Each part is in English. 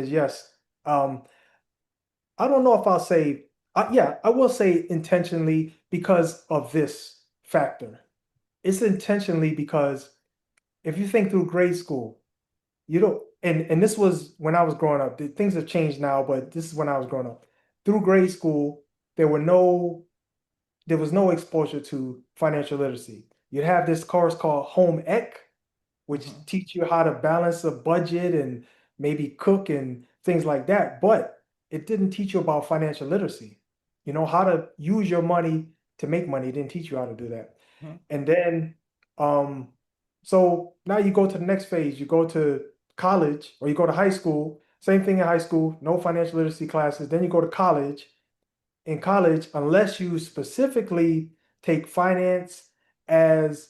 Yes. Um, I don't know if I'll say, yeah, I will say intentionally because of this factor. It's intentionally because if you think through grade school, you don't, and this was when I was growing up. Things have changed now, but this is when I was growing up. Through grade school, there were no there was no exposure to financial literacy. You'd have this course called home ec, which Mhm. teach you how to balance a budget and maybe cook and things like that. But it didn't teach you about financial literacy. You know, how to use your money to make money. It didn't teach you how to do that. Mhm. And then, um, so now you go to the next phase. You go to college or you go to high school. Same thing in high school, no financial literacy classes. Then you go to college. In college, unless you specifically take finance as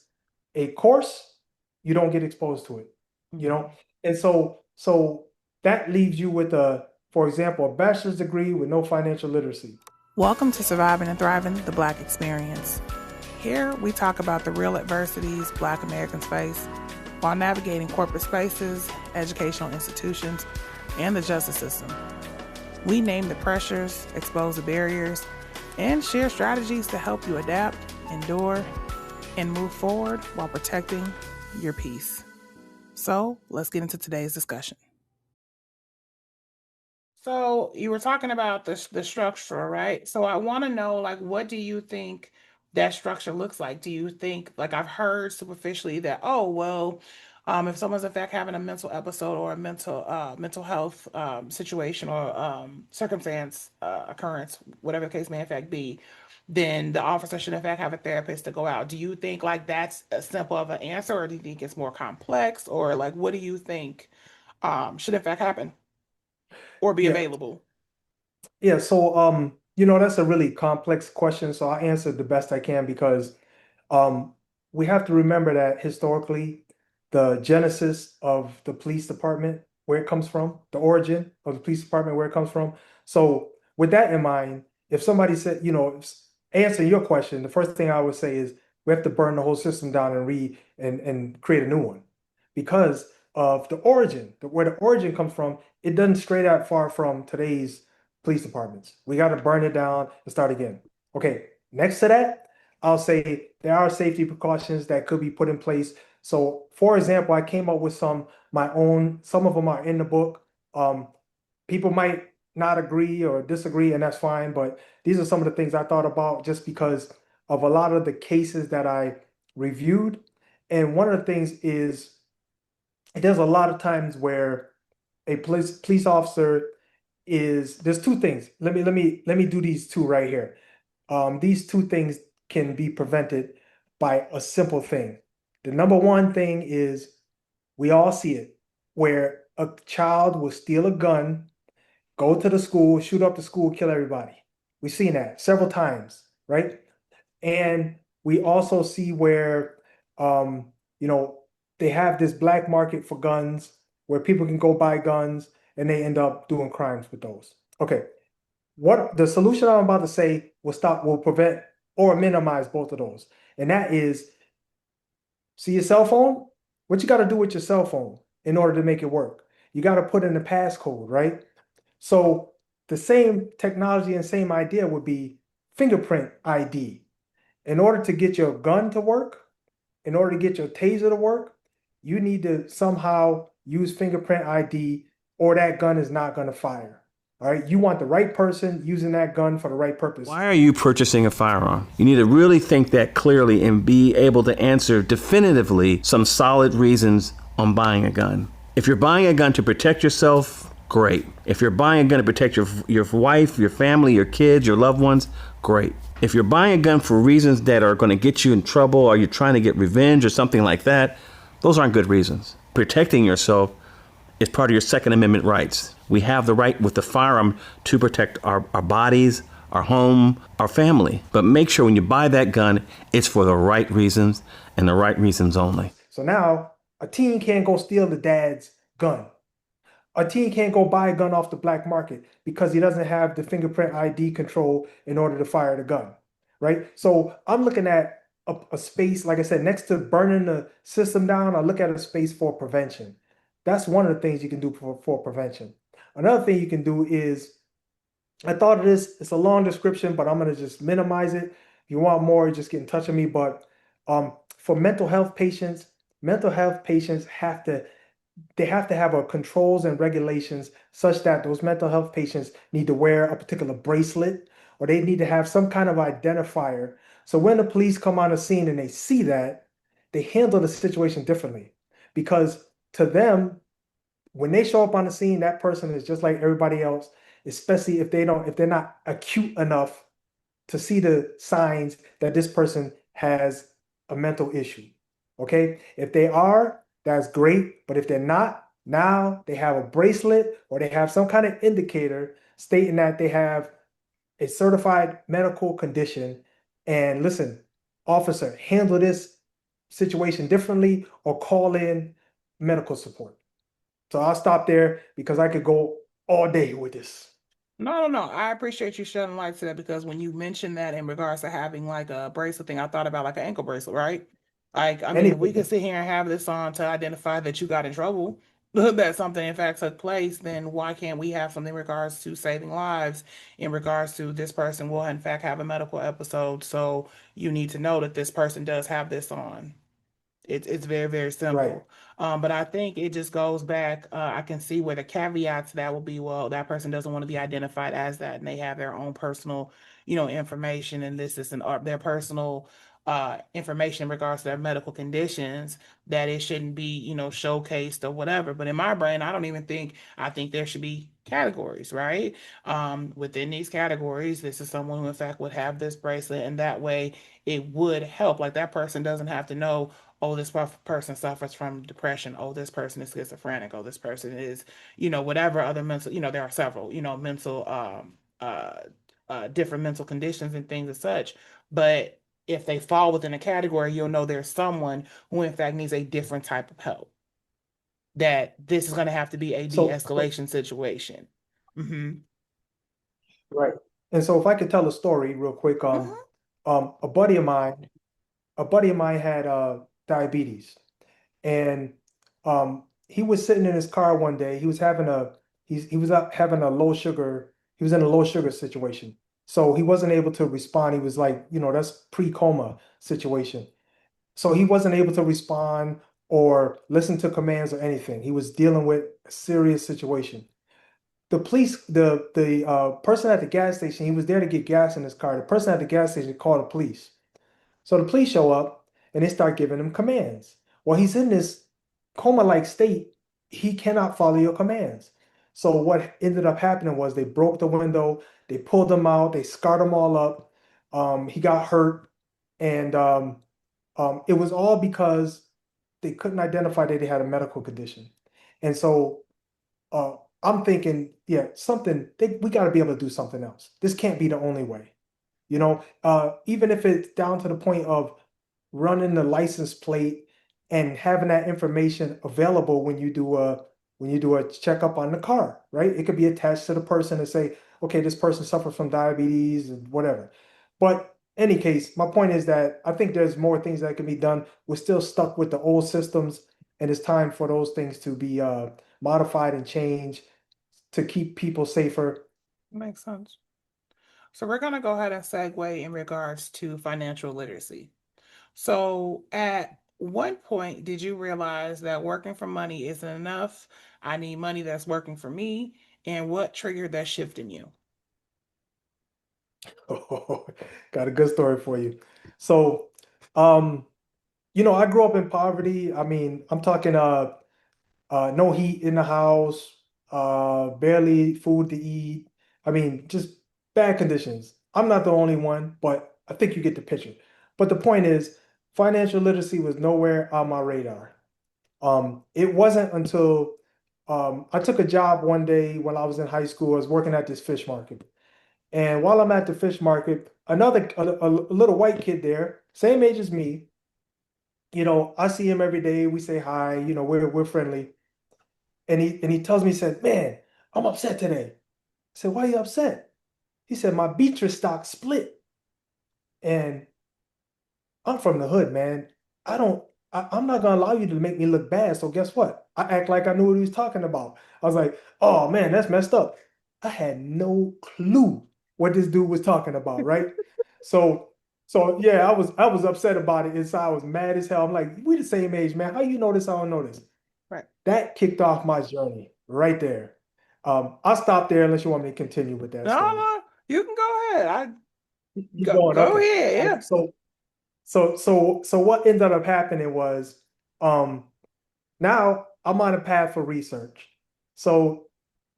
a course, you don't get exposed to it, you know? Mhm. And so that leaves you with for example, a bachelor's degree with no financial literacy. Welcome to Surviving and Thriving, the Black Experience. Here, we talk about the real adversities Black Americans face while navigating corporate spaces, educational institutions, and the justice system. We name the pressures, expose the barriers, and share strategies to help you adapt, endure, and move forward while protecting your peace. So, let's get into today's discussion. So you were talking about the structure, right? So I want to know, like, what do you think that structure looks like? Do you think, like, I've heard superficially that, oh, well, if someone's in fact having a mental episode or a mental health situation or circumstance occurrence, whatever the case may in fact be, then the officer should in fact have a therapist to go out. Do you think like that's a simple of an answer, or do you think it's more complex, or like what do you think should in fact happen or be Yeah, available? yeah. So, that's a really complex question. So I answered the best I can because Um, we have to remember that historically, the genesis of the police department, where it comes from, the origin of the police department, where it comes from. So, with that in mind, if somebody said, answering your question, the first thing I would say is we have to burn the whole system down and and create a new one because of the origin, where the origin comes from. It doesn't stray that far from today's police departments. We got to burn it down and start again. Okay, next to that. I'll say there are safety precautions that could be put in place. So, for example, I came up with my own. Some of them are in the book. Um, People might not agree or disagree, and that's fine. But these are some of the things I thought about just because of a lot of the cases that I reviewed. And one of the things is there's a lot of times where a police officer is there's two things. Let me do these two right here. These two things can be prevented by a simple thing. The number one thing is we all see it, where a child will steal a gun, go to the school, shoot up the school, kill everybody. We've seen that several times, right? And we also see where, um, you know, they have this black market for guns where people can go buy guns and they end up doing crimes with those. Okay, what the solution I'm about to say will prevent or minimize both of those. And that is see your cell phone? What you got to do with your cell phone in order to make it work? You got to put in the passcode, right? So the same technology and same idea would be fingerprint ID. In order to get your gun to work, in order to get your taser to work, you need to somehow use fingerprint ID or that gun is not going to fire. All right. You want the right person using that gun for the right purpose. Why are you purchasing a firearm? You need to really think that clearly and be able to answer definitively some solid reasons on buying a gun. If you're buying a gun to protect yourself, great. If you're buying a gun to protect your wife, your family, your kids, your loved ones, great. If you're buying a gun for reasons that are going to get you in trouble or you're trying to get revenge or something like that, those aren't good reasons. Protecting yourself is part of your Second Amendment rights. We have the right with the firearm to protect our bodies, our home, our family. But make sure when you buy that gun, it's for the right reasons and the right reasons only. So now a teen can't go steal the dad's gun. A teen can't go buy a gun off the black market because he doesn't have the fingerprint ID control in order to fire the gun, right? So I'm looking at a space, like I said, next to burning the system down, I look at a space for prevention. That's one of the things you can do for prevention. Another thing you can do is, I thought of this, it's a long description, but I'm gonna just minimize it. If you want more, just get in touch with me. But for mental health patients have to have a controls and regulations such that those mental health patients need to wear a particular bracelet, or they need to have some kind of identifier. So when the police come on the scene and they see that, they handle the situation differently. Because to them, when they show up on the scene, that person is just like everybody else, especially if they're not acute enough to see the signs that this person has a mental issue. Okay? If they are, that's great. But if they're not, now they have a bracelet or they have some kind of indicator stating that they have a certified medical condition. And listen, officer, handle this situation differently or call in medical support. So I'll stop there because I could go all day with this. No, no, no. I appreciate you shedding light to that because when you mentioned that in regards to having like a bracelet thing, I thought about like an ankle bracelet, right? Like, I mean, if we could Anything. sit here and have this on to identify that you got in trouble, that something in fact took place, then why can't we have something in regards to saving lives, in regards to this person will in fact have a medical episode, so you need to know that this person does have this on. It's very, very Right. simple. But I think it just goes back. I can see where the caveat to that will be, well, that person doesn't want to be identified as that, and they have their own personal, information, and this is their personal information in regards to their medical conditions that it shouldn't be, showcased or whatever. But in my brain, I think there should be categories, right? Within these categories, this is someone who in fact would have this bracelet, and that way it would help. Like that person doesn't have to know, oh, this person suffers from depression. Oh, this person is schizophrenic. Oh, this person is, whatever other mental, there are several, mental, different mental conditions and things as such. But if they fall within a category, you'll know there's someone who in fact needs a different type of help. That this is going to have to be a So, de-escalation situation. Mm-hmm. right. And so if I could tell a story real quick, Mm-hmm. um, a buddy of mine had diabetes, and he was sitting in his car one day. He was up having a low sugar. He was in a low sugar situation, so he wasn't able to respond. He was like, that's pre-coma situation. So he wasn't able to respond or listen to commands or anything. He was dealing with a serious situation. The person at the gas station, he was there to get gas in his car. The person at the gas station called the police. So the police show up and they start giving him commands. Well, he's in this coma-like state. He cannot follow your commands. So what ended up happening was they broke the window, they pulled him out, they scarred him all up. He got hurt, and it was all because they couldn't identify that they had a medical condition. And so uh, I'm thinking, yeah, we got to be able to do something else. This can't be the only way. Even if it's down to the point of running the license plate and having that information available when you do a checkup on the car, right? It could be attached to the person and say, okay, this person suffers from diabetes and whatever. But any case, my point is that I think there's more things that can be done. We're still stuck with the old systems, and it's time for those things to be modified and changed to keep people safer. Makes sense. So we're going to go ahead and segue in regards to financial literacy. So, at what point did you realize that working for money isn't enough? I need money that's working for me. And what triggered that shift in you? Got a good story for you. So, um, I grew up in poverty. I mean, I'm talking no heat in the house, barely food to eat. I mean, just bad conditions. I'm not the only one, but I think you get the picture. But the point is, financial literacy was nowhere on my radar. It wasn't until I took a job one day when I was in high school. I was working at this fish market. And while I'm at the fish market, a little white kid there, same age as me, I see him every day. We say hi, we're friendly. And he tells me, he said, "Man, I'm upset today." I said, "Why are you upset?" He said, "My Beatrice stock split." And I'm from the hood, man. I don't I'm not gonna allow you to make me look bad. So guess what? I act like I knew what he was talking about. I was like, oh man, that's messed up. I had no clue what this dude was talking about, right? So so yeah, I was upset about it inside. I was mad as hell. I'm like, we the same age, man. How you know this? I don't know this. Right. That kicked off my journey right there. I'll stop there unless you want me to continue with that No, story. no, you can go ahead. I You go going? go Okay. ahead. All Yeah. right. So what ended up happening was, um, now I'm on a path for research. So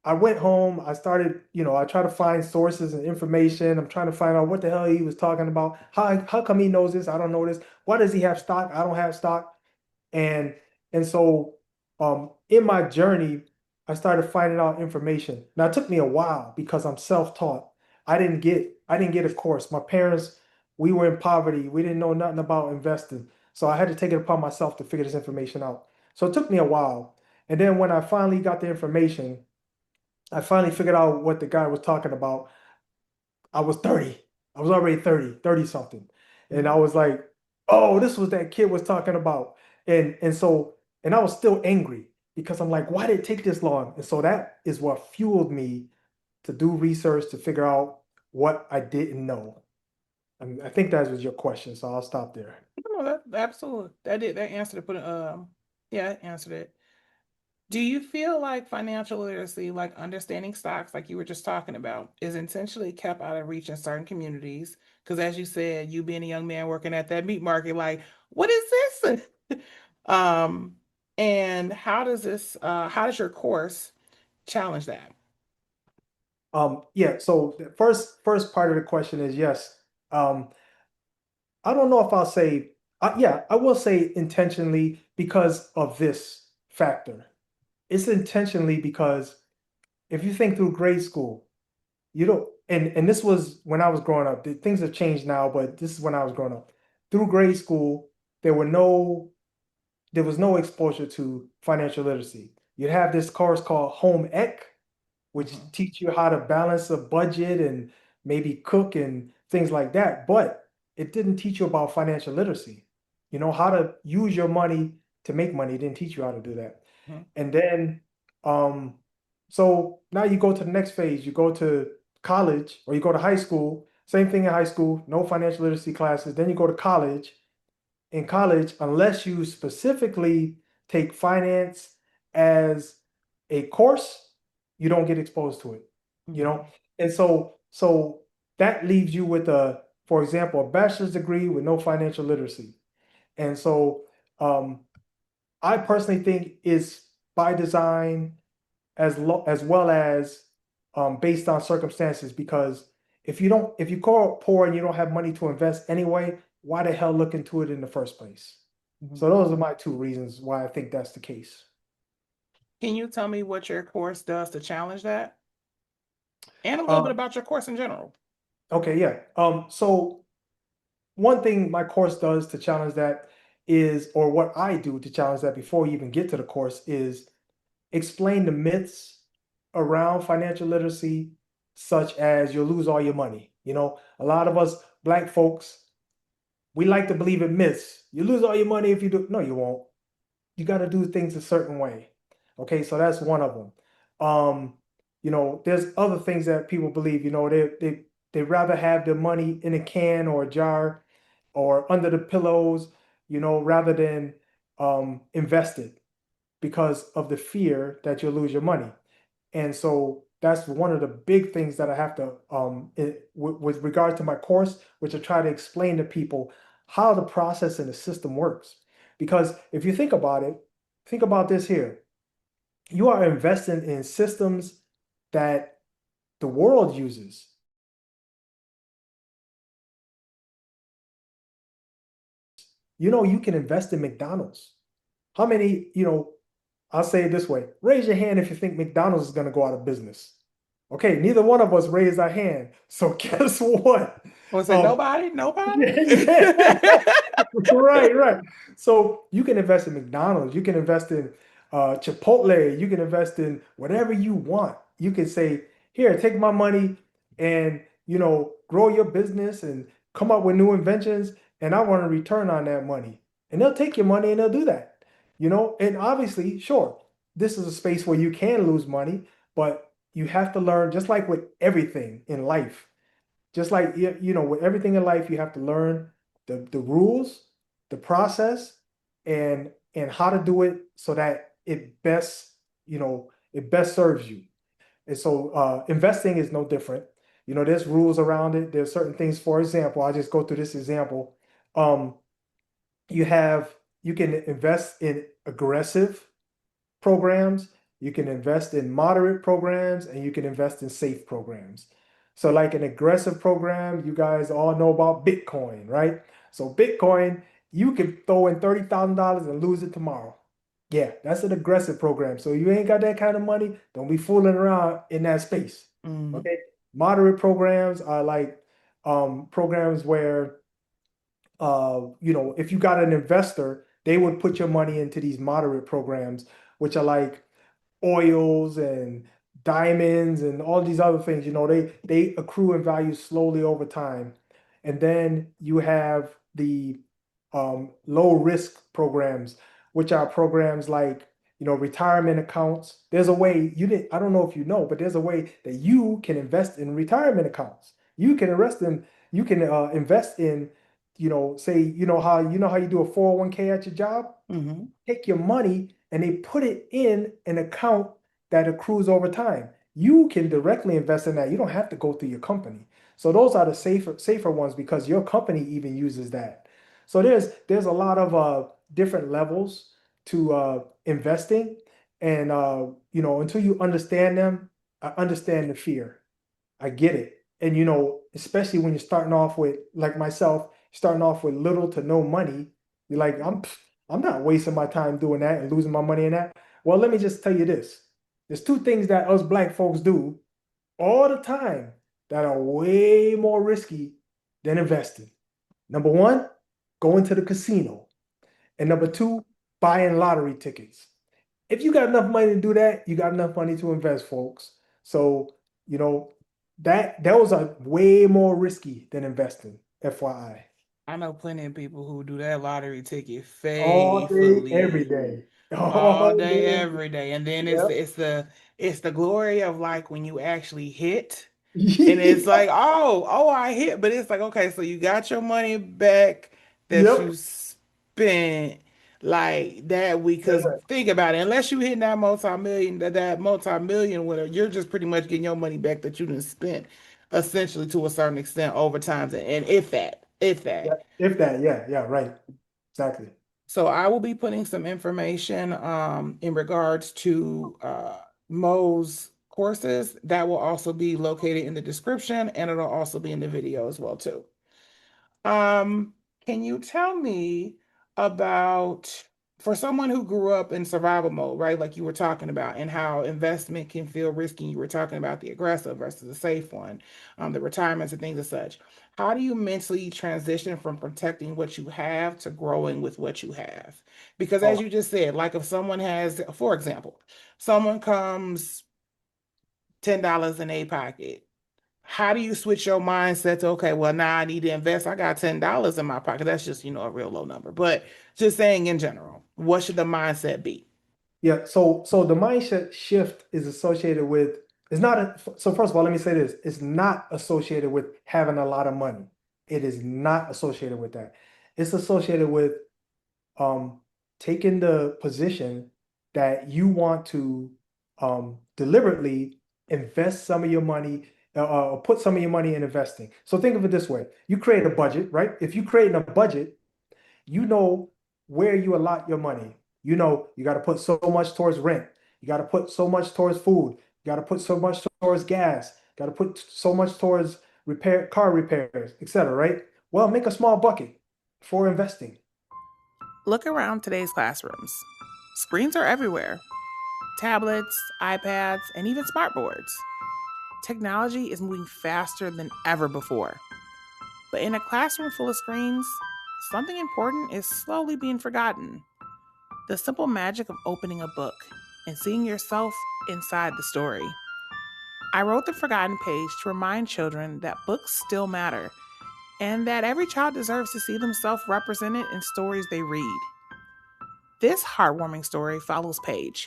I went home, I started, I try to find sources and information. I'm trying to find out what the hell he was talking about. How come he knows this? I don't know this. Why does he have stock? I don't have stock. And and so in my journey, I started finding out information. Now it took me a while because I'm self-taught. I didn't get a course. My parents, we were in poverty. We didn't know nothing about investing. So I had to take it upon myself to figure this information out. So it took me a while. And then when I finally got the information, I finally figured out what the guy was talking about. I was 30. I was already 30 something. And I Mhm. was like, oh, this was that kid was talking about. And I was still angry because I'm like, why did it take this long? And so that is what fueled me to do research to figure out what I didn't know. I think that was your question, so I'll stop there. No, that absolutely. That answered it. Yeah, it answered it. Do you feel like financial literacy, like understanding stocks, like you were just talking about, is intentionally kept out of reach in certain communities? Because as you said, you being a young man working at that meat market, like, what is this? um, and how does your course challenge that? Yeah, so the first part of the question is yes. Um, I don't know if I'll say, yeah, I will say intentionally because of this factor. It's intentionally because if you think through grade school, you don't, and this was when I was growing up. Things have changed now, but this is when I was growing up. Through grade school, there were no there was no exposure to financial literacy. You'd have this course called home ec, which Mhm. teach you how to balance a budget and maybe cook and things like that. But it didn't teach you about financial literacy. How to use your money to make money. It didn't teach you how to do that. Mhm. And then, um, so now you go to the next phase. You go to college or you go to high school. Same thing in high school, no financial literacy classes. Then you go to college. In college, unless you specifically take finance as a course, you don't get exposed to it, you know? Mhm. And so that leaves you with for example, a bachelor's degree with no financial literacy. And so um, I personally think it's by design as well as based on circumstances because if you grow up poor and you don't have money to invest anyway, why the hell look into it in the first place? Mhm. So those are my two reasons why I think that's the case. Can you tell me what your course does to challenge that? And a little bit Uh, about your course in general. okay, yeah. So one thing my course does to challenge that is, or what I do to challenge that before you even get to the course is explain the myths around financial literacy, such as you'll lose all your money. A lot of us black folks, we like to believe in myths. You lose all your money if you do. No, you won't. You got to do things a certain way. Okay, so that's one of them. There's other things that people believe. They rather have their money in a can or a jar or under the pillows, rather than invest it because of the fear that you'll lose your money. And so that's one of the big things that I have to, with regard to my course, which I try to explain to people how the process and the system works. Because if you think about this here. You are investing in systems that the world uses. You can invest in McDonald's. How many, I'll say it this way. Raise your hand if you think McDonald's is going to go out of business. Okay, neither one of us raised our hand. So guess what? Was it Um, nobody? Nobody? yeah, right, right. So you can invest in McDonald's, you can invest in Chipotle, you can invest in whatever you want. You can say, here, take my money and grow your business and come up with new inventions, and I want a return on that money. and they'll take your money and they'll do that. And obviously, sure, this is a space where you can lose money, but you have to learn, just like with everything in life, just like with everything in life, you have to learn the rules, the process, and how to do it so that it best serves you. And so investing is no different. There's rules around it. There's certain things. For example, I'll just go through this example. Um, you have you can invest in aggressive programs, you can invest in moderate programs, and you can invest in safe programs. So, like an aggressive program, you guys all know about Bitcoin, right? So, Bitcoin, you can throw in $30,000 and lose it tomorrow. Yeah, that's an aggressive program. So, you ain't got that kind of money, don't be fooling around in that space. Mhm. Okay. Moderate programs are like programs where if you got an investor, they would put your money into these moderate programs, which are like oils and diamonds and all these other things. They accrue in value slowly over time. And then you have the low risk programs, which are programs like retirement accounts. There's a way I don't know if you know, but there's a way that you can invest in retirement accounts. You can invest in, say, how you do a 401k at your job. Mhm. Take your money and they put it in an account that accrues over time. You can directly invest in that. You don't have to go through your company. So those are the safer ones because your company even uses that. So there's a lot of different levels to investing, and until you understand them, I understand the fear. I get it. And especially when you're starting off with, like myself, starting off with little to no money, you're like, I'm not wasting my time doing that and losing my money in that. Well, let me just tell you this. There's two things that us black folks do all the time that are way more risky than investing. Number one, going to the casino. And number two, buying lottery tickets. If you got enough money to do that, you got enough money to invest, folks. So, you know, that those are way more risky than investing, FYI. I know plenty of people who do that lottery ticket All day, every faithfully. day. All All day, day. every day. And then Yep. it's the glory of like when you actually hit. And it's like, oh, I hit. But it's like, okay, so you got your money back that Yep. you spent like that week. Because think about it, unless you hit that multi-million winner, you're just pretty much getting your money back that you didn't spent essentially to a certain extent over time. And if Yeah. that. If that, yeah, yeah, right. Exactly. So I will be putting some information in regards to Mo's courses that will also be located in the description, and it'll also be in the video as well too. Um, can you tell me about, for someone who grew up in survival mode, right? Like you were talking about, and how investment can feel risky. You were talking about the aggressive versus the safe one, the retirements and things as such. How do you mentally transition from protecting what you have to growing with what you have? Because as Oh, you just said, like if someone has, for example, someone comes $10 in a pocket, how do you switch your mindset to, okay, well, now I need to invest. I got $10 in my pocket. That's just, a real low number. But just saying in general, what should the mindset be? yeah. So the mindset shift is associated with, it's not so first of all, let me say this. It's not associated with having a lot of money. It is not associated with that. It's associated with um, taking the position that you want to deliberately invest some of your money, or put some of your money in investing. So think of it this way: you create a budget, right? If you create a budget, you know where you allot your money. You got to put so much towards rent. You got to put so much towards food. You got to put so much towards gas. Got to put so much towards car repairs, etc. Right? Well, make a small bucket for investing. Look around today's classrooms. Screens are everywhere: tablets, iPads, and even smartboards. Technology is moving faster than ever before. But in a classroom full of screens, something important is slowly being forgotten: the simple magic of opening a book and seeing yourself inside the story. I wrote the forgotten page to remind children that books still matter, and that every child deserves to see themselves represented in stories they read. This heartwarming story follows Paige,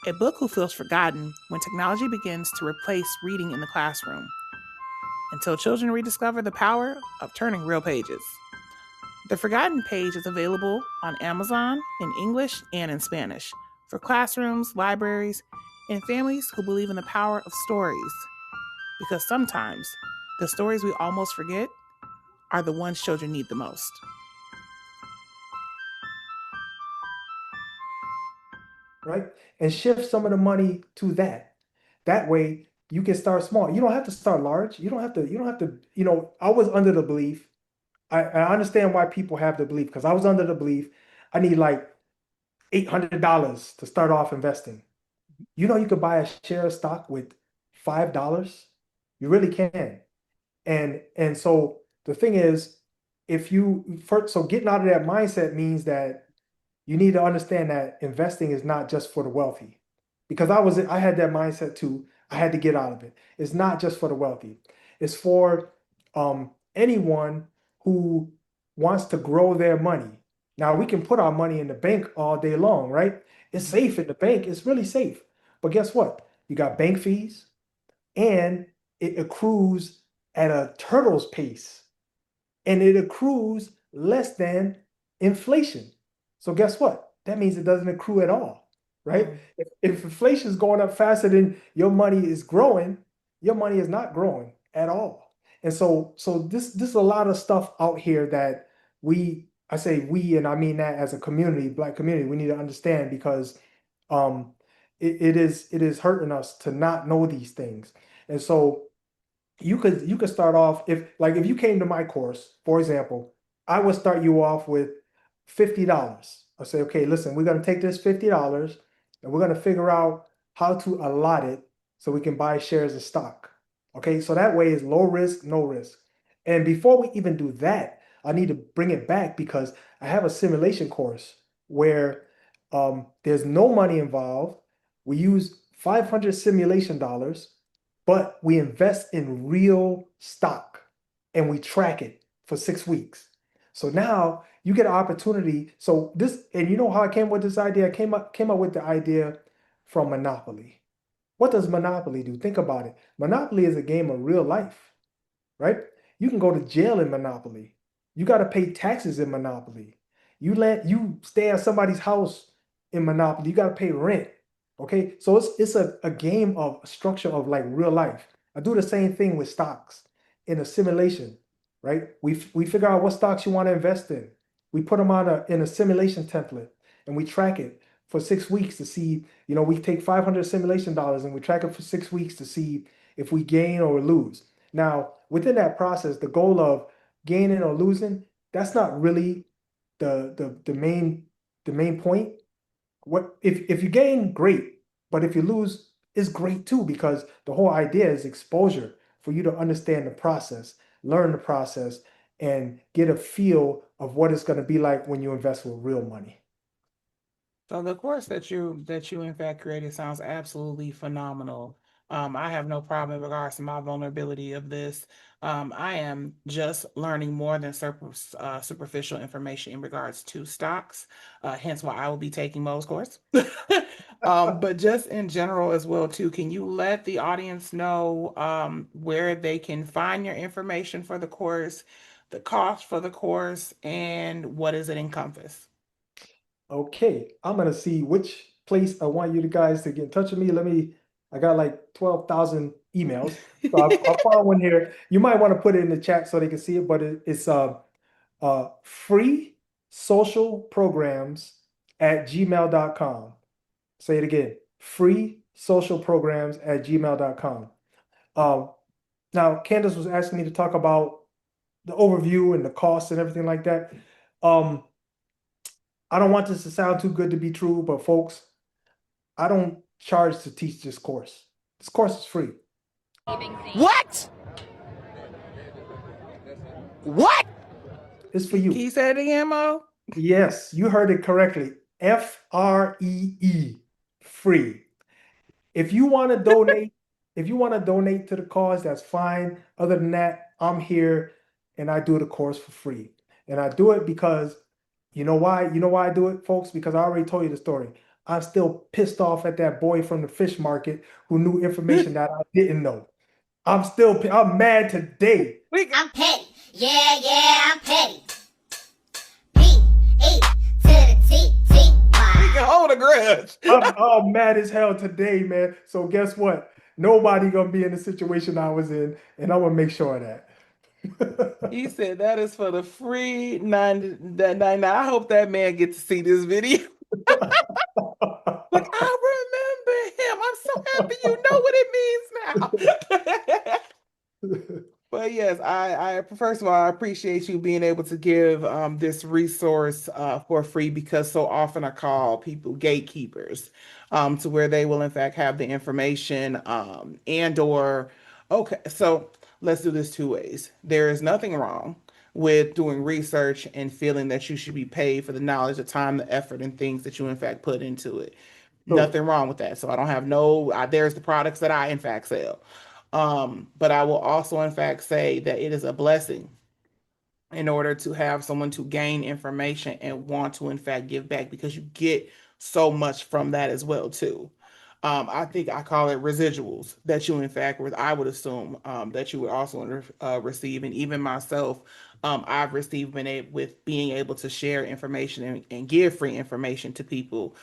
a book who feels forgotten when technology begins to replace reading in the classroom, until children rediscover the power of turning real pages. The Forgotten Page is available on Amazon in English and in Spanish for classrooms, libraries, and families who believe in the power of stories. Because sometimes the stories we almost forget are the ones children need the most. right? And shift some of the money to that. That way you can start small. You don't have to start large. I was under the belief. I understand why people have the belief because I was under the belief I need like $800 to start off investing. You could buy a share of stock with $5. You really can. And so the thing is, if you first, so getting out of that mindset means that you need to understand that investing is not just for the wealthy. Because I had that mindset too. I had to get out of it. It's not just for the wealthy. It's for anyone who wants to grow their money. Now we can put our money in the bank all day long, right? It's safe in the bank. It's really safe. But guess what? You got bank fees and it accrues at a turtle's pace and it accrues less than inflation. So guess what? That means it doesn't accrue at all, right? Mm. If inflation is going up faster than your money is growing, your money is not growing at all. And so this is a lot of stuff out here that I say we, and I mean that as a community, Black community, we need to understand because um it is hurting us to not know these things. And so you could start off if you came to my course, for example, I would start you off with $50. I say, okay, listen, we're gonna take this $50 and we're gonna figure out how to allot it so we can buy shares of stock. Okay, so that way is low risk, no risk. And before we even do that, I need to bring it back because I have a simulation course where there's no money involved. We use 500 simulation dollars but we invest in real stock and we track it for 6 weeks. So now you get an opportunity. So this, and you know how I came with this idea? I came up with the idea from Monopoly. What does Monopoly do? Think about it. Monopoly is a game of real life, right? You can go to jail in Monopoly. You got to pay taxes in Monopoly. You stay at somebody's house in Monopoly. You got to pay rent. Okay, so it's a game of a structure of like real life. I do the same thing with stocks in a simulation, right? We figure out what stocks you want to invest in. We put them in a simulation template and we track it for 6 weeks to see. We take 500 simulation dollars and we track it for 6 weeks to see if we gain or lose. Now, within that process, the goal of gaining or losing, that's not really the main point. What if you gain, great, but if you lose, it's great too, because the whole idea is exposure for you to understand the process, learn the process, and get a feel of what it's going to be like when you invest with real money. So the course that you in fact created sounds absolutely phenomenal. I have no problem in regards to my vulnerability of this. I am just learning more than superficial information in regards to stocks, hence why I will be taking Mo's course. But just in general as well too, can you let the audience know where they can find your information for the course, the cost for the course, and what does it encompass? Okay, I'm gonna see which place I want you guys to get in touch with me. I got like 12,000 emails. So I'll find one here. You might want to put it in the chat so they can see it, but it's free social programs at gmail.com. Say it again, free social programs at gmail.com. Um, Now, Candace was asking me to talk about the overview and the costs and everything like that. Um, I don't want this to sound too good to be true, but folks, I don't charge to teach this course. This course is free. What? What? It's for Can you. you say it again, Mo? Yes, you heard it correctly. FREE, free. If you want to donate, if you want to donate to the cause, that's fine. Other than that, I'm here and I do the course for free. And I do it because you know why? You know why I do it, folks? Because I already told you the story. I'm still pissed off at that boy from the fish market who knew information that I didn't know. I'm mad today. I'm petty. Yeah, yeah, I'm petty. P-E to the T-T-Y. We can hold a grudge. I'm mad as hell today, man. So guess what? Nobody gonna be in the situation I was in, and I'm gonna make sure of that. He said that is for the free 99. I hope that man gets to see this video. Like, I remember him. I'm so happy you know what it means now. But yes, I first of all, I appreciate you being able to give this resource for free because so often I call people gatekeepers to where they will in fact have the information and or okay, so let's do this two ways. There is nothing wrong with doing research and feeling that you should be paid for the knowledge, the time, the effort, and things that you in fact put into it. So, Nothing wrong with that. So I don't have there's the products that I in fact sell. But I will also in fact say that it is a blessing in order to have someone to gain information and want to in fact give back because you get so much from that as well too. I think I call it residuals that you in fact I would assume that you would also receive, and even myself, I've received with being able to share information and give free information to people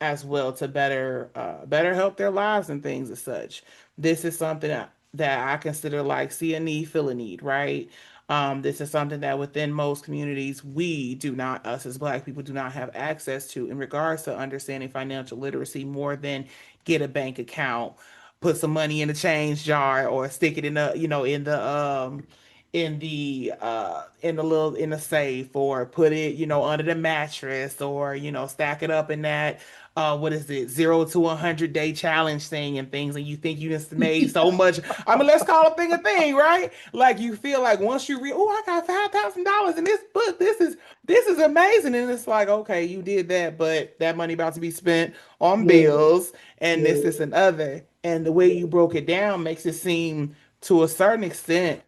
as well to better help their lives and things as such. This is something that I consider like see a need, feel a need, right? This is something that within most communities, we do not, us as Black people, do not have access to in regards to understanding financial literacy more than get a bank account, put some money in a change jar, or stick it in the, in the little in the safe, or put it, under the mattress, or stack it up in that what is it, 0 to 100 day challenge thing and things, and you think you just made so much. I mean, let's call a thing, right? Like you feel like once you read, oh, I got $5,000 in this book. This is amazing, and it's like, okay, you did that, but that money about to be spent on yeah, bills and yeah, this and other. And the way yeah. you broke it down makes it seem to a certain extent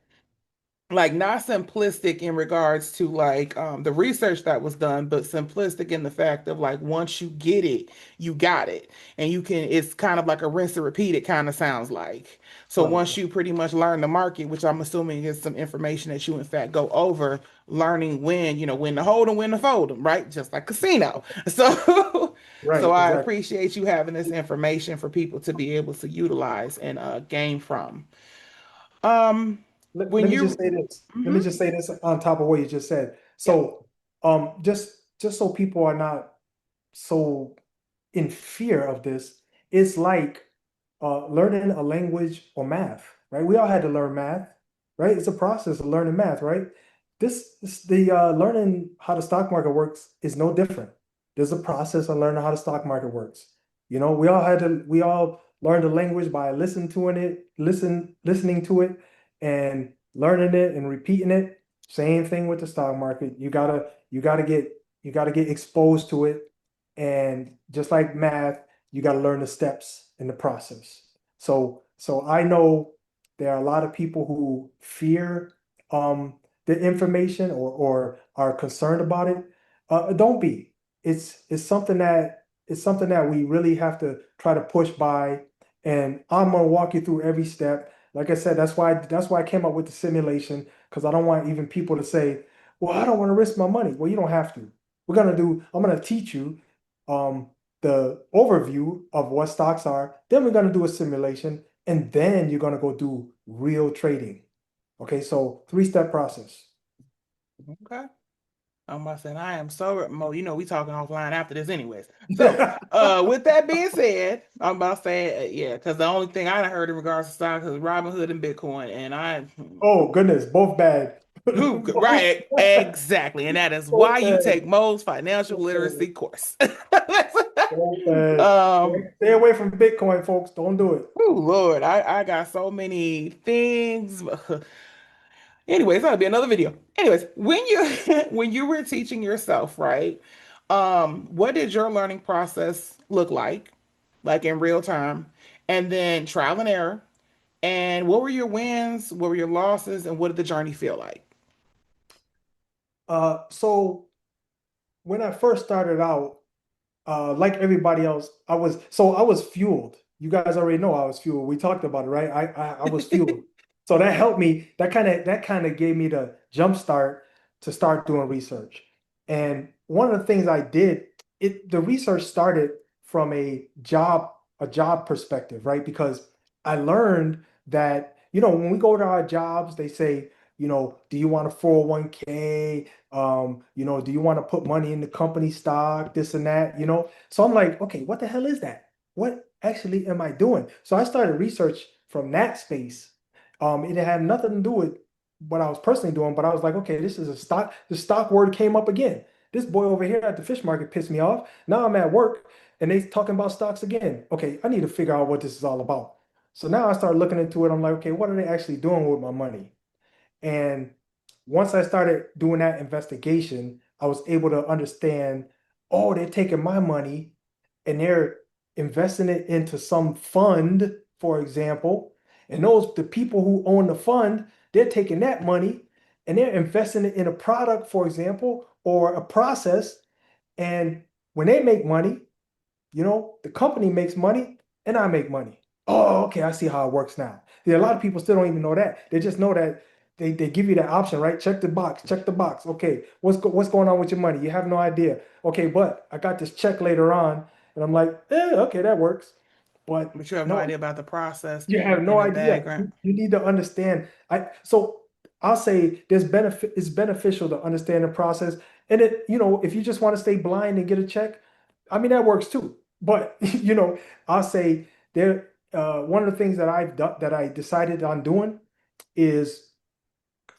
like not simplistic in regards to like the research that was done, but simplistic in the fact of like once you get it, you got it, and you can. It's kind of like a rinse and repeat. It kind of sounds like. So Right, once you pretty much learn the market, which I'm assuming is some information that you in fact go over, learning when to hold them, when to fold them, right? Just like casino. So right, so I exactly. appreciate you having this information for people to be able to utilize and gain from. Um, when Let me you just say this. Let me Mhm. just say this on top of what you just said. Yep. So, just so people are not so in fear of this, it's like learning a language or math, right? We all had to learn math, right? It's a process of learning math, right? This the learning how the stock market works is no different. There's a process of learning how the stock market works. We all learned the language by listening to it and learning it and repeating it. Same thing with the stock market. You gotta get exposed to it, and just like math, you got to learn the steps in the process. So I know there are a lot of people who fear the information, or are concerned about it. Don't be. It's something that we really have to try to push by, and I'm gonna walk you through every step. Like I said, that's why I came up with the simulation, because I don't want even people to say, "Well, I don't want to risk my money." Well, you don't have to. I'm gonna teach you um, the overview of what stocks are. Then we're going to do a simulation, and then you're going to go do real trading. Okay, so three-step process. Okay. I'm about to say I am so Mo, we talking offline after this anyways. So with that being said, I'm about to say yeah, because the only thing I done heard in regards to stocks is Robinhood and Bitcoin. And Oh goodness, both bad. right, exactly. And that is why Both you bad. take Mo's financial Both bad. literacy course. Both bad. um Stay away from Bitcoin, folks. Don't do it. oh Lord, I got so many things. Anyways, that'll be another video. Anyways, when you when you were teaching yourself, right? What did your learning process look like in real time, and then trial and error? And what were your wins? What were your losses? And what did the journey feel like? So when I first started out, like everybody else, I was fueled. You guys already know I was fueled. We talked about it, right? I was fueled. So that helped me. That kind of gave me the jump start to start doing research. And one of the things I did, the research started from a job perspective, right? Because I learned that, when we go to our jobs, they say, do you want a 401k? Do you want to put money in the company stock, this and that, So I'm like, okay, what the hell is that? What actually am I doing? So I started research from that space. It had nothing to do with what I was personally doing, but I was like, okay, this is a stock. The stock word came up again. This boy over here at the fish market pissed me off. Now I'm at work and they talking about stocks again. Okay, I need to figure out what this is all about. So now I started looking into it. I'm like, okay, what are they actually doing with my money? And once I started doing that investigation, I was able to understand, oh, they're taking my money and they're investing it into some fund, for example. And the people who own the fund, they're taking that money and they're investing it in a product, for example, or a process. And when they make money, the company makes money and I make money. Oh, okay, I see how it works now. Yeah, a lot of people still don't even know that. They just know that they give you that option, right? Check the box, check the box. Okay, what's going on with your money? You have no idea. Okay, but I got this check later on, and I'm like, okay, that works. But But you have no no, idea about the process you have in no the idea. background. You need to understand. So I'll say there's benefit. It's beneficial to understand the process. And if you just want to stay blind and get a check, I mean that works too. But I'll say there. One of the things that I've done that I decided on doing is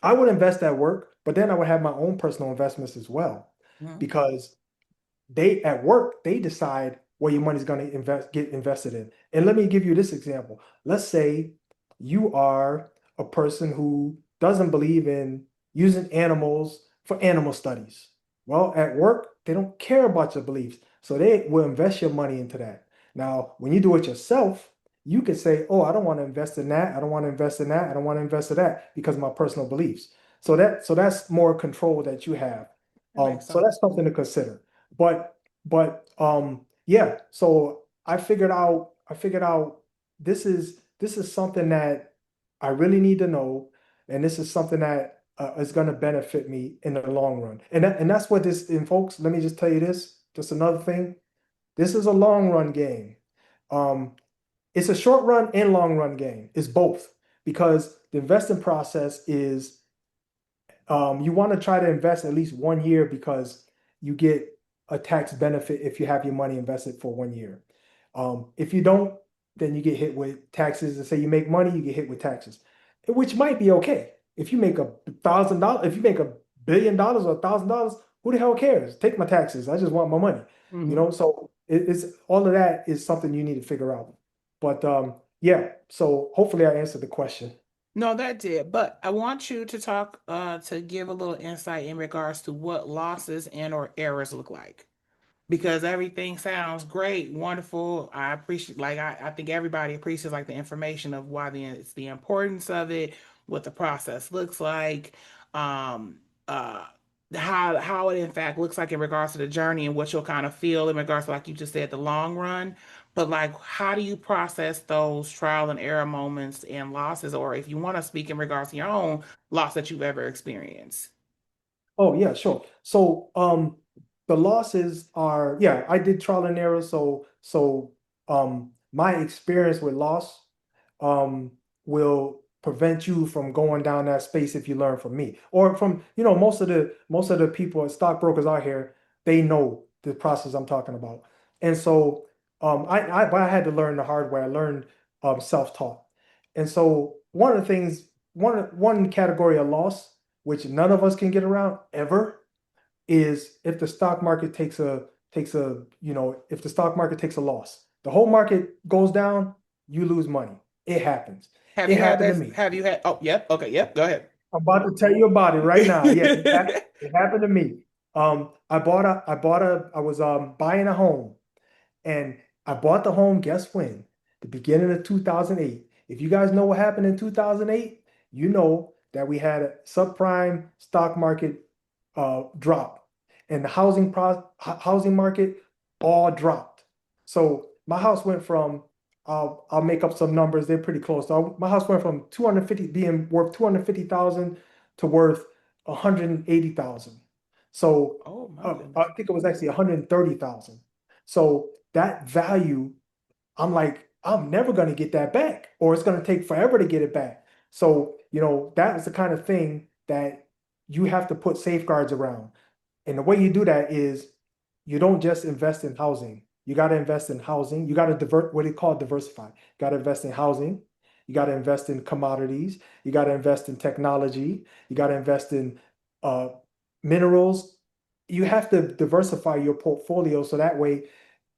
I would invest at work, but then I would have my own personal investments as well, Mhm. because they at work they decide where your money's going to get invested in. And let me give you this example. Let's say you are a person who doesn't believe in using animals for animal studies. Well, at work they don't care about your beliefs, so they will invest your money into that. Now when you do it yourself, you can say, oh, I don't want to invest in that, I don't want to invest in that, I don't want to invest in that because of my personal beliefs. So that's more control that you have. That makes So sense. that's something to consider. But yeah, so I figured out this is something that I really need to know, and this is something that is going to benefit me in the long run. And that's what this, and folks, let me just tell you this, just another thing. This is a long run game. Um, it's a short run and long run game. It's both, because the investing process is, you want to try to invest at least 1 year, because you get a tax benefit if you have your money invested for 1 year. If you don't, then you get hit with taxes. And say you make money, you get hit with taxes, which might be okay. If you make $1,000, if you make $1 billion or $1,000, who the hell cares? Take my taxes. I just want my money. Mhm. So it's all of that is something you need to figure out. But yeah, so hopefully I answered the question. No, that did. But I want you to talk to give a little insight in regards to what losses and or errors look like. Because everything sounds great, wonderful. I appreciate, like, I think everybody appreciates like the information of why it's the importance of it, what the process looks like, um, uh, how it in fact looks like in regards to the journey and what you'll kind of feel in regards to, like you just said, the long run. But like, how do you process those trial and error moments and losses, or if you want to speak in regards to your own loss that you've ever experienced? Oh yeah, sure. So the losses are, yeah, I did trial and error. So my experience with loss um will prevent you from going down that space if you learn from me. Or from, most of the people, stockbrokers out here, they know the process I'm talking about. And so but I had to learn the hard way. I learned self-taught. And so one category of loss, which none of us can get around ever, is if the stock market if the stock market takes a loss. The whole market goes down, you lose money. It happens. Have It you had happened to that? me. Have you had? Oh, yep. Okay, yep. Go ahead. I'm about to tell you about it right now. Yeah, it happened to me. I was buying a home, and I bought the home, guess when? The beginning of 2008. If you guys know what happened in 2008, you know that we had a subprime stock market dropped, and the housing market all dropped. So my house went from, I'll make up some numbers, they're pretty close. So my house went from 250 being worth 250,000 to worth 180,000. So Oh my I goodness. think it was actually 130,000. So that value, I'm like, I'm never going to get that back, or it's going to take forever to get it back. So, that is the kind of thing that you have to put safeguards around. And the way you do that is you don't just invest in housing. You got to invest in housing. You got to what they call diversify. You got to invest in housing. You got to invest in commodities. You got to invest in technology. You got to invest in uh, minerals. You have to diversify your portfolio so that way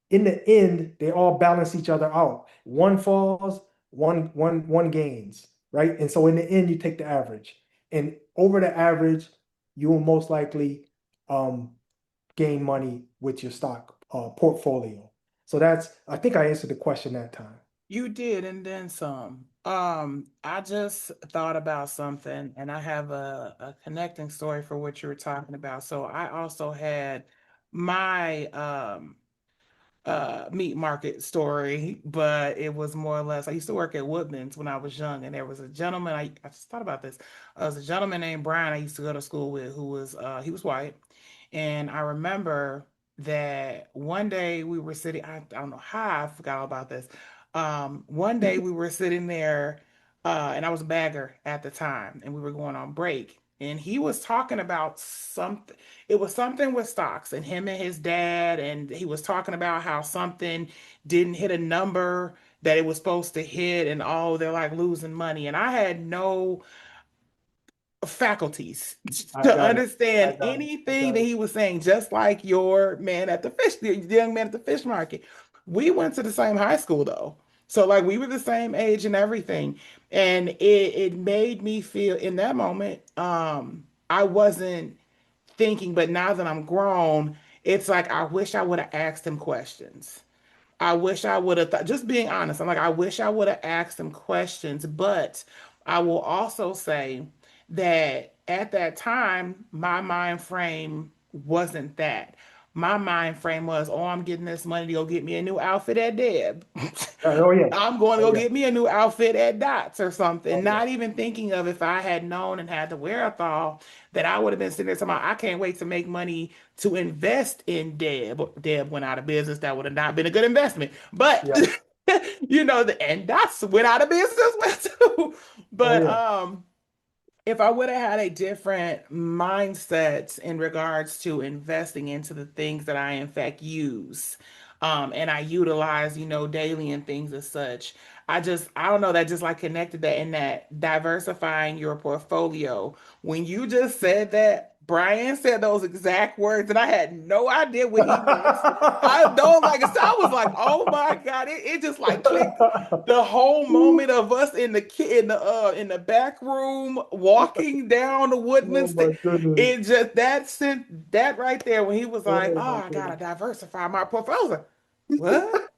in the end, they all balance each other out. One falls, one gains, right? And so in the end, you take the average. And over the average, you will most likely um, gain money with your stock portfolio. So I think I answered the question that time. You did, and then some. I just thought about something, and I have a connecting story for what you were talking about. So I also had my meat market story, but it was more or less I used to work at Woodman's when I was young, and there was a gentleman I just thought about this. There was a gentleman named Brian I used to go to school with who was he was white. And I remember that one day we were sitting, I don't know how I forgot all about this. One day we were sitting there, and I was a bagger at the time, and we were going on break. And he was talking about something, it was something with stocks, and him and his dad, and he was talking about how something didn't hit a number that it was supposed to hit, and oh, they're like losing money. And I had no faculties I to got it. I understand got it. I anything got that it. he was saying, just like your man at the young man at the fish market. We went to the same high school though. So like we were the same age and everything. And it made me feel in that moment, I wasn't thinking, but now that I'm grown, it's like I wish I would have asked him questions. I wish I would have thought, just being honest, I'm like, I wish I would have asked them questions, but I will also say that at that time, my mind frame wasn't that. My mind frame was, oh, I'm getting this money to go get me a new outfit at Deb. Oh yeah. I'm going to Oh go yeah. get me a new outfit at Dots or something. Oh yeah. Not even thinking of if I had known and had the wherewithal that I would have been sitting there talking about, I can't wait to make money to invest in Deb. Deb went out of business. That would have not been a good investment. But Yeah. and Dots went out of business as well too. Oh But yeah. if I would have had a different mindset in regards to investing into the things that I in fact use, and I utilize, daily and things as such, I don't know, that just like connected that in that diversifying your portfolio. When you just said that, Brian said those exact words, and I had no idea what he meant. I don't like it. So I was like, oh my God, it just like clicked the whole moment of us in the in the back room walking down the Woodman Oh my goodness. it just that sent that right there when he was like, Oh "Oh, my I gotta goodness. diversify my portfolio." I was like, what?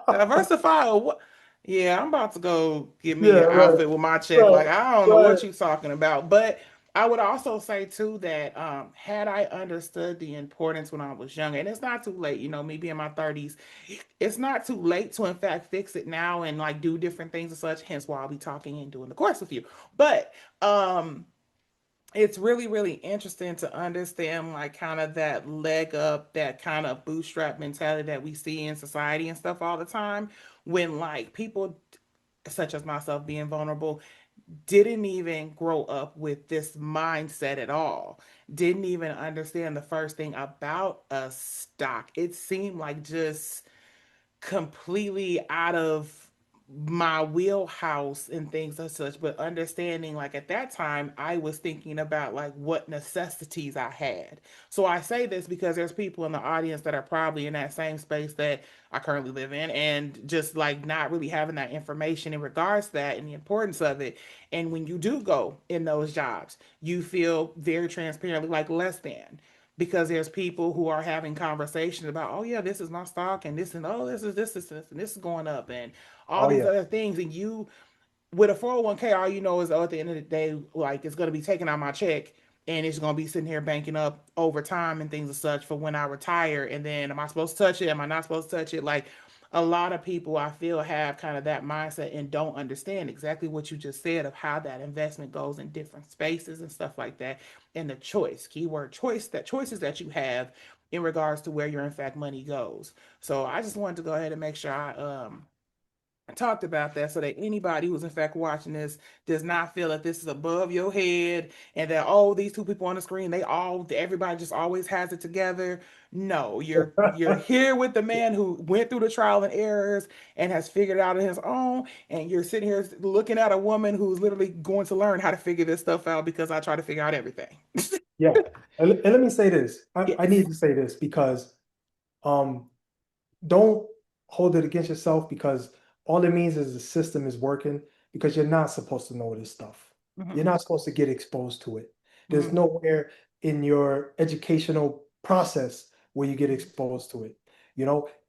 Diversify or what? Yeah, I'm about to go get me Yeah, an right. outfit with my check. Right. Like, I don't know Right. what you're talking about. But I would also say too that had I understood the importance when I was younger, and it's not too late, me being in my 30s, it's not too late to in fact fix it now and like do different things and such. Hence why I'll be talking and doing the course with you. But it's really, really interesting to understand like kind of that leg up, that kind of bootstrap mentality that we see in society and stuff all the time when like people such as myself being vulnerable didn't even grow up with this mindset at all, didn't even understand the first thing about a stock. It seemed like just completely out of my wheelhouse and things as such, but understanding like at that time I was thinking about like what necessities I had. So I say this because there's people in the audience that are probably in that same space that I currently live in and just like not really having that information in regards to that and the importance of it. And when you do go in those jobs, you feel very transparently like less than because there's people who are having conversations about, oh yeah, this is my stock and this and oh this and this is going up and all Oh these yeah. other things. And you with a 401k, all you know is oh, at the end of the day, like it's gonna be taken out my check and it's going to be sitting here banking up over time and things and such for when I retire. And then am I supposed to touch it? Am I not supposed to touch it? Like a lot of people I feel have kind of that mindset and don't understand exactly what you just said of how that investment goes in different spaces and stuff like that. And the choice, keyword choice, that choices that you have in regards to where your in fact money goes. So I just wanted to go ahead and make sure I talked about that so that anybody who's in fact watching this does not feel that this is above your head and that, oh, these two people on the screen, everybody just always has it together. No, you're here with the man who went through the trial and errors and has figured it out on his own, and you're sitting here looking at a woman who's literally going to learn how to figure this stuff out because I try to figure out everything. Yeah. And let me say this. I Yes. need to say this because um don't hold it against yourself, because all it means is the system is working, because you're not supposed to know this stuff. You're Mhm. not supposed to get exposed to it. There's Mhm. nowhere in your educational process where you get exposed to it,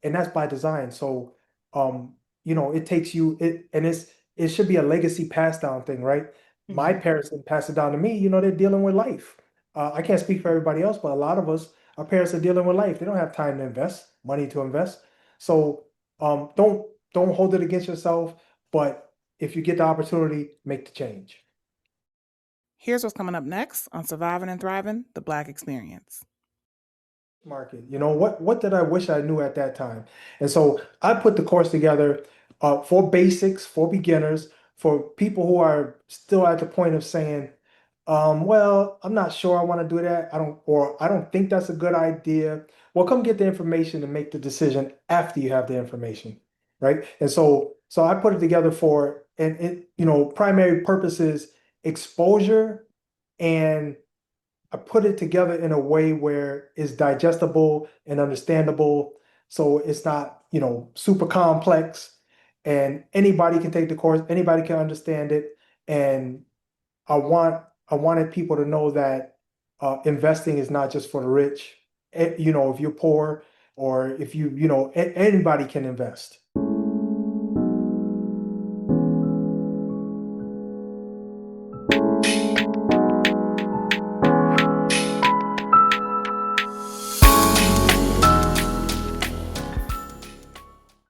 and that's by design. So, it takes you it and it should be a legacy pass down thing, right? My Mhm. parents didn't pass it down to me, they're dealing with life. I can't speak for everybody else, but a lot of us, our parents are dealing with life. They don't have time to invest, money to invest. So don't hold it against yourself, but if you get the opportunity, make the change. Here's what's coming up next on Surviving and Thriving, the Black Experience. Market. What did I wish I knew at that time? And so I put the course together for basics, for beginners, for people who are still at the point of saying, well, I'm not sure I want to do that. I don't think that's a good idea. Well, come get the information and make the decision after you have the information, right? And so I put it together for, and primary purposes, exposure, and I put it together in a way where it's digestible and understandable. So it's not, super complex, and anybody can take the course, anybody can understand it. And I want, I wanted people to know that investing is not just for the rich. If you're poor, or if anybody can invest.